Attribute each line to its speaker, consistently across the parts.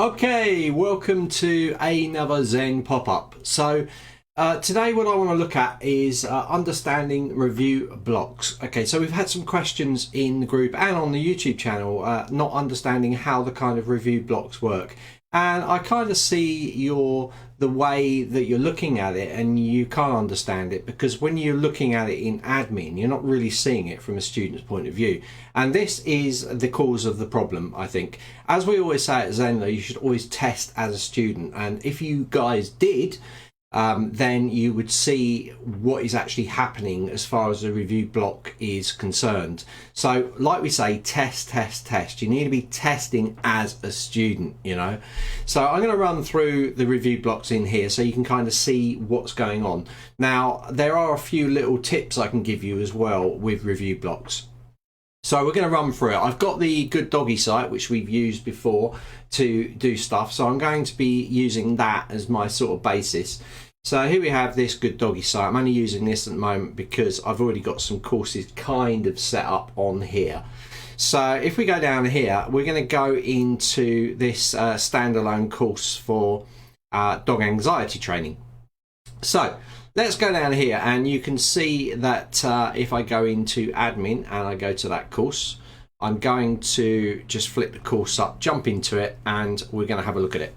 Speaker 1: Okay, welcome to another Zen pop-up. So today what I want to look at is understanding review blocks. Okay, so we've had some questions in the group and on the YouTube channel not understanding how the kind of review blocks work. And I kind of see the way that you're looking at it, and you can't understand it because when you're looking at it in admin, you're not really seeing it from a student's point of view. And this is the cause of the problem, I think. As we always say at Zenler, you should always test as a student. And if you guys did, then you would see what is actually happening as far as the review block is concerned. So like we say, test, test, test. You need to be testing as a student, you know. So I'm going to run through the review blocks in here so you can kind of see what's going on. Now, there are a few little tips I can give you as well with review blocks. So we're going to run through it. I've got the 𝗭𝗚𝗃 site, which we've used before to do stuff. So I'm going to be using that as my sort of basis. So here we have this 𝗭𝗚𝗃 site. I'm only using this at the moment because I've already got some courses kind of set up on here. So if we go down here, we're going to go into this standalone course for dog anxiety training. So let's go down here, and you can see that if I go into admin and I go to that course, I'm going to just flip the course up, jump into it, and we're going to have a look at it.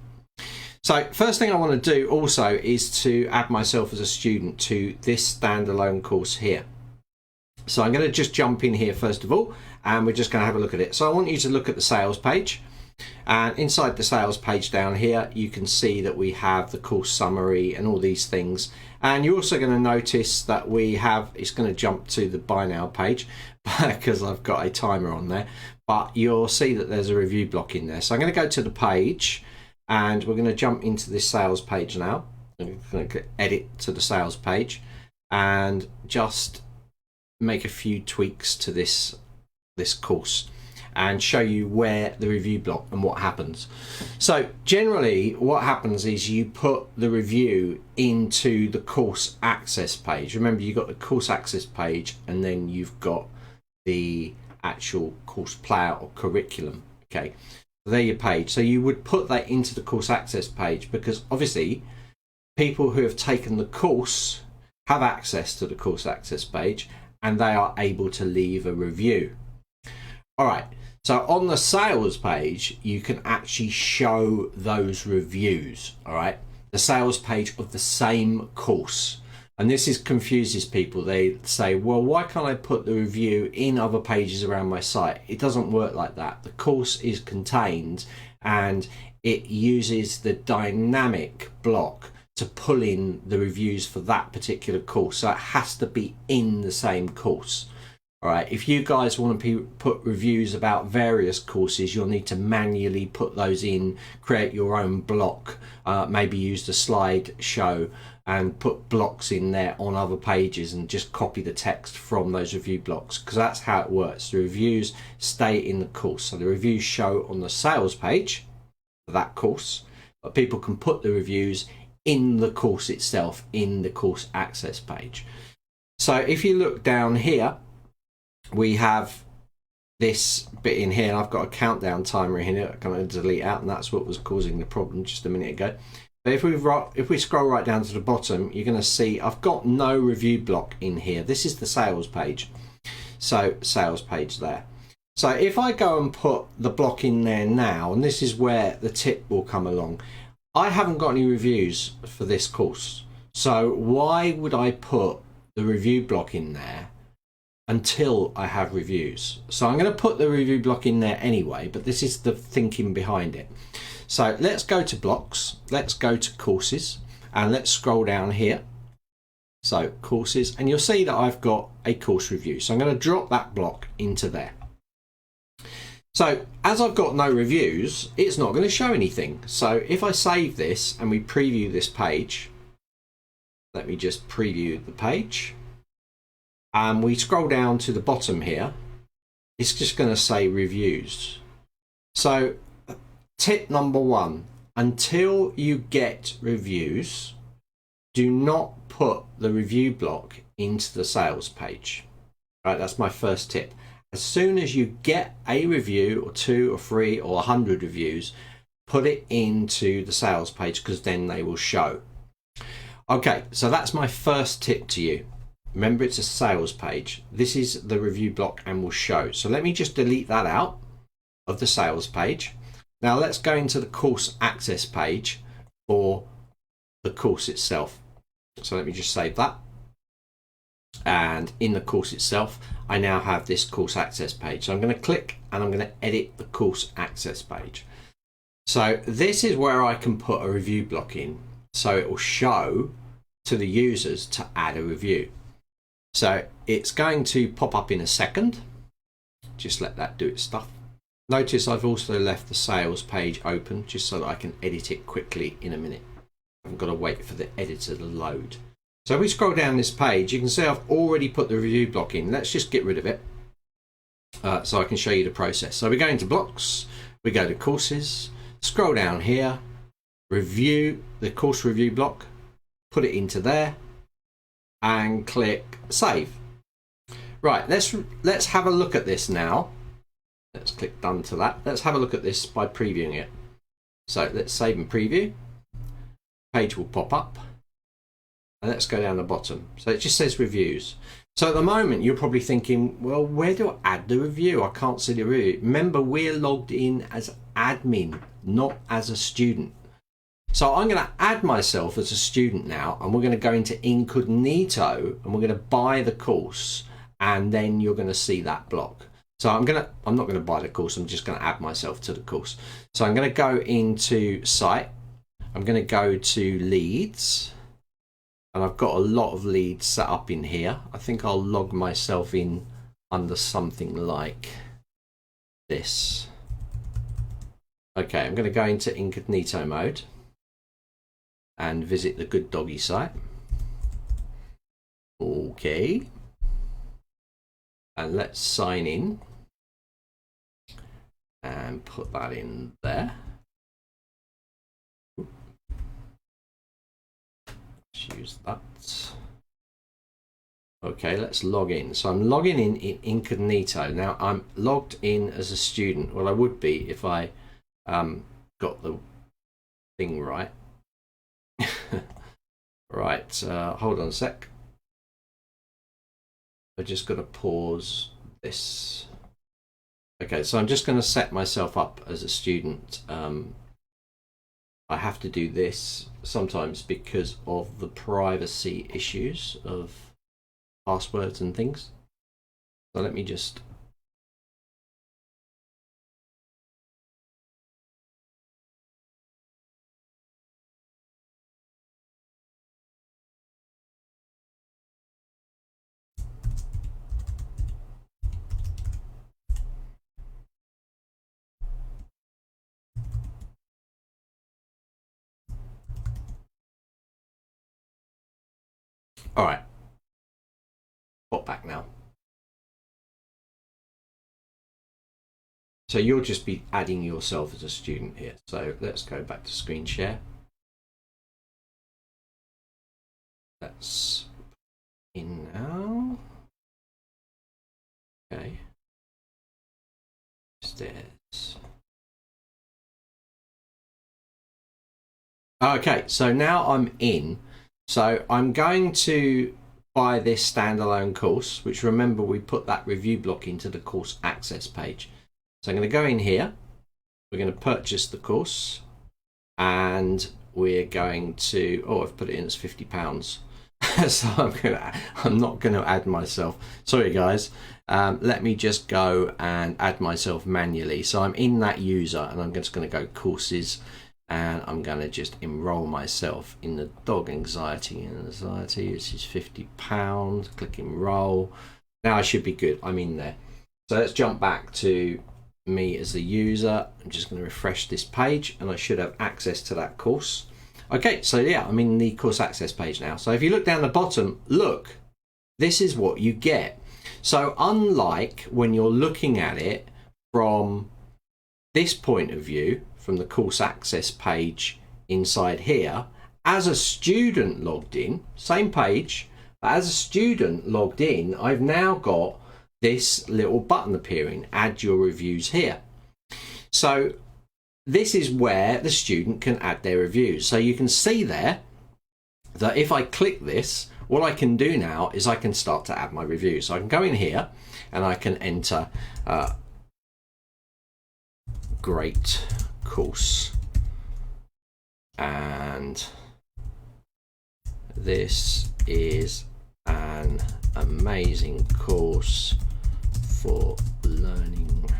Speaker 1: So first thing I want to do also is to add myself as a student to this standalone course here. So I'm going to just jump in here first of all, and we're just going to have a look at it. So I want you to look at the sales page. And inside the sales page down here, you can see that we have the course summary and all these things. And you're also going to notice that we have, it's going to jump to the buy now page because I've got a timer on there, but you'll see that there's a review block in there. So I'm going to go to the page, and we're going to jump into this sales page now. I'm going to click edit to the sales page and just make a few tweaks to this course and show you where the review block and what happens. So generally what happens is you put the review into the course access page. Remember, you've got the course access page, and then you've got the actual course player or curriculum. Okay, so there your page. So you would put that into the course access page because obviously people who have taken the course have access to the course access page, and they are able to leave a review. All right. So on the sales page, you can actually show those reviews, all right? The sales page of the same course. And this confuses people. They say, well, why can't I put the review in other pages around my site? It doesn't work like that. The course is contained, and it uses the dynamic block to pull in the reviews for that particular course. So it has to be in the same course. All right, if you guys want to put reviews about various courses, you'll need to manually put those in, create your own block, maybe use the slideshow and put blocks in there on other pages and just copy the text from those review blocks, because that's how it works. The reviews stay in the course. So the reviews show on the sales page for that course, but people can put the reviews in the course itself, in the course access page. So if you look down here, we have this bit in here, and I've got a countdown timer in here. I'm going to delete out, and that's what was causing the problem just a minute ago. But if we scroll right down to the bottom, you're going to see I've got no review block in here. This is the sales page. So sales page there. So if I go and put the block in there now, and this is where the tip will come along, I haven't got any reviews for this course. So why would I put the review block in there until I have reviews? So I'm going to put the review block in there anyway, but this is the thinking behind it. So let's go to blocks, let's go to courses, and let's scroll down here. So courses, and you'll see that I've got a course review. So I'm going to drop that block into there. So as I've got no reviews, it's not going to show anything. So if I save this and we preview this page, let me just preview the page. And we scroll down to the bottom here, it's just going to say reviews. So tip number one, until you get reviews, do not put the review block into the sales page. Right, that's my first tip. As soon as you get a review or 2 or 3 or 100 reviews, put it into the sales page because then they will show. Okay, so that's my first tip to you. Remember, it's a sales page. This is the review block and will show. So let me just delete that out of the sales page. Now let's go into the course access page for the course itself. So let me just save that. And in the course itself, I now have this course access page. So I'm going to click and I'm going to edit the course access page. So this is where I can put a review block in. So it will show to the users to add a review. So it's going to pop up in a second. Just let that do its stuff. Notice I've also left the sales page open just so that I can edit it quickly in a minute. I've got to wait for the editor to load. So if we scroll down this page, you can see I've already put the review block in. Let's just get rid of it so I can show you the process. So we go into blocks, we go to courses, scroll down here, review, the course review block, put it into there and click save. Right, let's have a look at this now. Let's click done to that. Let's have a look at this by previewing it. So let's save and preview. Page will pop up. And let's go down the bottom. So it just says reviews. So at the moment you're probably thinking, well, where do I add the review? I can't see the review. Remember, we're logged in as admin, not as a student. So I'm going to add myself as a student now, and we're going to go into incognito and we're going to buy the course, and then you're going to see that block. So I'm not going to buy the course, I'm just going to add myself to the course. So I'm going to go into site, I'm going to go to leads, and I've got a lot of leads set up in here. I think I'll log myself in under something like this. Okay, I'm going to go into incognito mode and visit the Good Doggy site. Okay. And let's sign in and put that in there. Let's use that. Okay, let's log in. So I'm logging in incognito. Now I'm logged in as a student. Well, I would be if I got the thing right. Right, hold on a sec. I just got to pause this. Okay, so I'm just going to set myself up as a student. I have to do this sometimes because of the privacy issues of passwords and things. So let me just all right, pop back now. So you'll just be adding yourself as a student here. So let's go back to screen share. That's in now. Okay. Stairs. Okay, so now I'm in. So I'm going to buy this standalone course, which remember we put that review block into the course access page. So I'm going to go in here, we're going to purchase the course, and we're going to, oh, I've put it in as £50. So I'm not going to add myself. Sorry guys, let me just go and add myself manually. So I'm in that user and I'm just going to go courses, and I'm going to just enroll myself in the dog anxiety, which is £50. Click enroll. Now I should be good. I'm in there. So let's jump back to me as the user. I'm just going to refresh this page and I should have access to that course. Okay, so yeah, I'm in the course access page now. So if you look down the bottom, look, this is what you get. So unlike when you're looking at it from this point of view, from the course access page inside here, as a student logged in, same page, but as a student logged in, I've now got this little button appearing, add your reviews here. So this is where the student can add their reviews. So you can see there that if I click this, what I can do now is I can start to add my reviews. So I can go in here and I can enter great course, and this is an amazing course for learning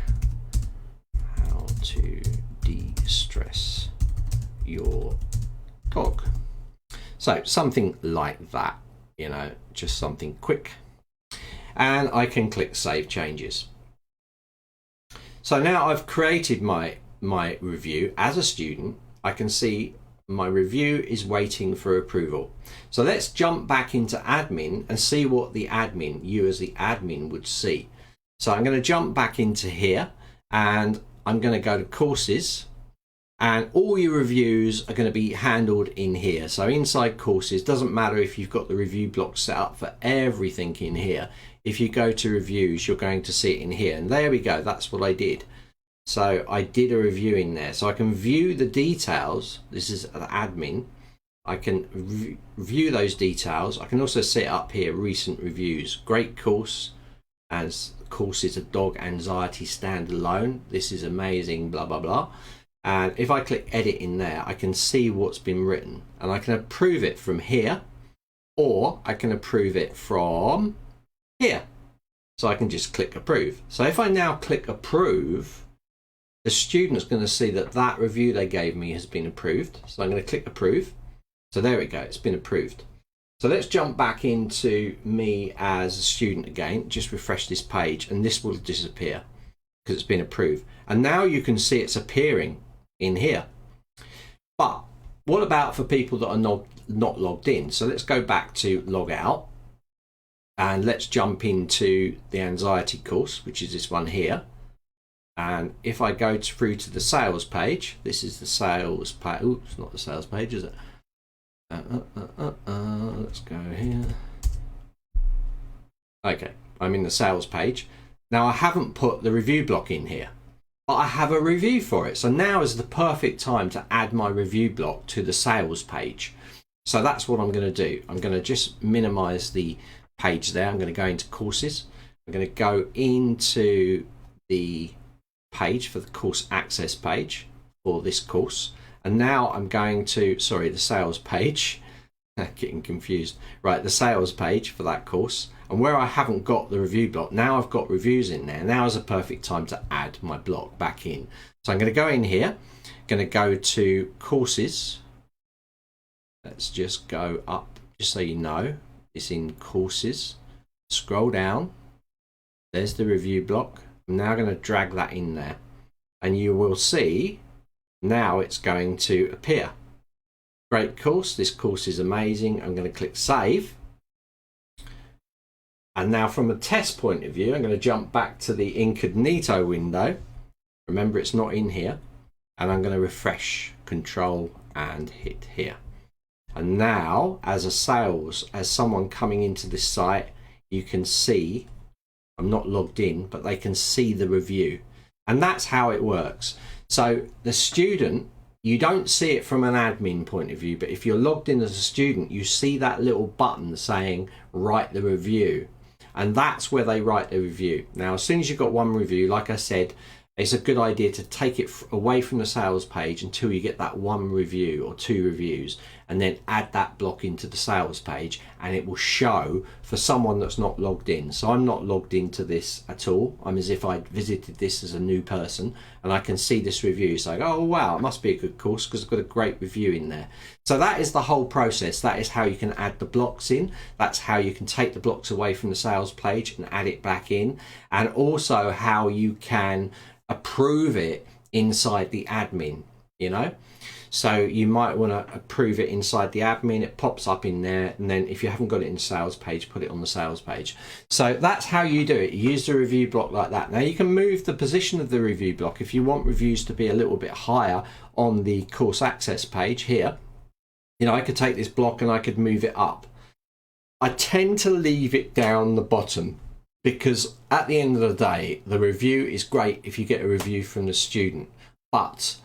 Speaker 1: how to de-stress your dog. So something like that, you know, just something quick. And I can click Save Changes. So now I've created my review as a student. I can see my review is waiting for approval. So let's jump back into admin and see what the admin, you as the admin, would see. So I'm going to jump back into here and I'm going to go to courses, and all your reviews are going to be handled in here. So inside courses, doesn't matter if you've got the review block set up for everything in here. If you go to reviews, you're going to see it in here. And there we go. That's what I did. So I did a review in there. So I can view the details. This is an admin. I can view those details. I can also set up here recent reviews. Great course, as the course is a dog anxiety standalone. This is amazing, blah, blah, blah. And if I click edit in there, I can see what's been written, and I can approve it from here, or I can approve it from here. So I can just click approve. So if I now click approve, the student's going to see that that review they gave me has been approved. So I'm going to click approve. So there we go, it's been approved. So let's jump back into me as a student again, just refresh this page, and this will disappear because it's been approved. And now you can see it's appearing in here. But what about for people that are not logged in? So let's go back to log out, and let's jump into the anxiety course, which is this one here. And if I go through to the sales page, this is the sales page. Oops, it's not the sales page, is it? Let's go here. Okay, I'm in the sales page. Now I haven't put the review block in here, but I have a review for it. So now is the perfect time to add my review block to the sales page. So that's what I'm going to do. I'm going to just minimize the page there. I'm going to go into courses. I'm going to go into the page for the course access page for this course. And now I'm going to, sorry, the sales page. Getting confused. Right, the sales page for that course. And where I haven't got the review block, now I've got reviews in there. Now is a perfect time to add my block back in. So I'm going to go in here, going to go to courses. Let's just go up, just so you know, it's in courses. Scroll down. There's the review block. I'm now going to drag that in there. And you will see now it's going to appear. Great course. This course is amazing. I'm going to click save. And now from a test point of view, I'm going to jump back to the incognito window. Remember, it's not in here. And I'm going to refresh, control, and hit here. And now, as someone coming into this site, you can see, I'm not logged in, but they can see the review. And that's how it works. So the student, you don't see it from an admin point of view, but if you're logged in as a student, you see that little button saying write the review. And that's where they write the review. Now, as soon as you've got one review, like I said, it's a good idea to take it away from the sales page until you get that one review or two reviews, and then add that block into the sales page, and it will show for someone that's not logged in. So I'm not logged into this at all. I'm as if I'd visited this as a new person, and I can see this review. It's like, oh wow, it must be a good course because I've got a great review in there. So that is the whole process. That is how you can add the blocks in. That's how you can take the blocks away from the sales page and add it back in, and also how you can approve it inside the admin, you know. So you might want to approve it inside the admin. It pops up in there, and then if you haven't got it in the sales page, put it on the sales page. So that's how you do it. You use the review block like that. Now you can move the position of the review block if you want reviews to be a little bit higher on the course access page here. You know, I could take this block and I could move it up. I tend to leave it down the bottom, because at the end of the day, the review is great if you get a review from the student, but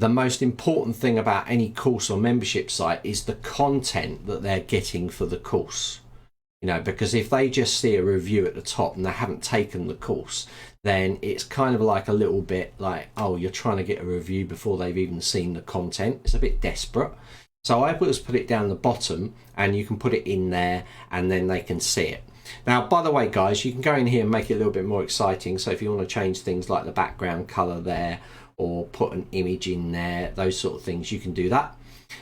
Speaker 1: the most important thing about any course or membership site is the content that they're getting for the course. You know, because if they just see a review at the top and they haven't taken the course, then it's kind of like a little bit like, oh, you're trying to get a review before they've even seen the content. It's a bit desperate. So I always put it down the bottom, and you can put it in there and then they can see it. Now, by the way, guys, you can go in here and make it a little bit more exciting. So if you want to change things like the background color there, or put an image in there, those sort of things, you can do that.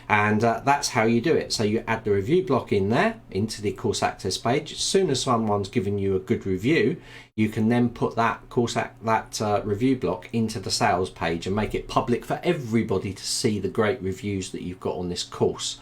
Speaker 1: And that's how you do it. So you add the review block in there into the course access page. As soon as someone's given you a good review, you can then put that review block into the sales page and make it public for everybody to see the great reviews that you've got on this course.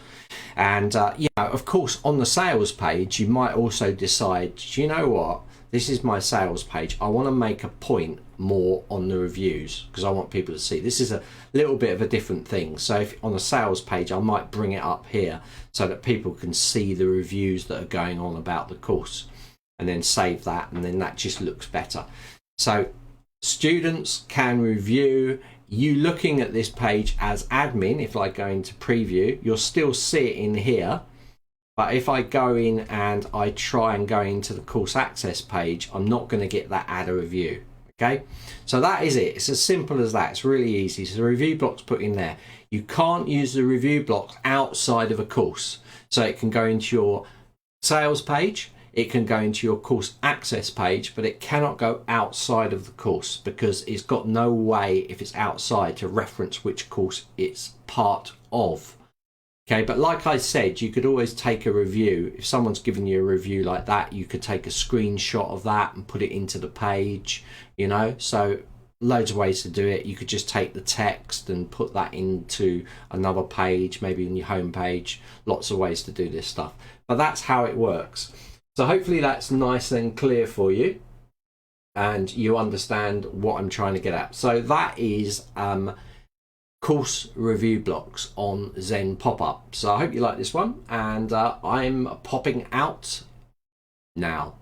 Speaker 1: And you know, of course, on the sales page, you might also decide, do you know what? This is my sales page. I want to make a point more on the reviews because I want people to see. This is a little bit of a different thing. So if on a sales page, I might bring it up here so that people can see the reviews that are going on about the course, and then save that, and then that just looks better. So students can review. You looking at this page as admin, if I go into preview, you'll still see it in here. But if I go in and I try and go into the course access page, I'm not going to get that add a review. Okay, so that is it. It's as simple as that. It's really easy. So the review block's put in there. You can't use the review block outside of a course. So it can go into your sales page, it can go into your course access page, but it cannot go outside of the course because it's got no way, if it's outside, to reference which course it's part of. Okay, but like I said, you could always take a review. If someone's giving you a review like that, you could take a screenshot of that and put it into the page, you know. So loads of ways to do it. You could just take the text and put that into another page, maybe in your home page. Lots of ways to do this stuff. But that's how it works. So hopefully that's nice and clear for you and you understand what I'm trying to get at. So that is course review blocks on Zen Pop-Up. So I hope you like this one, and I'm popping out now.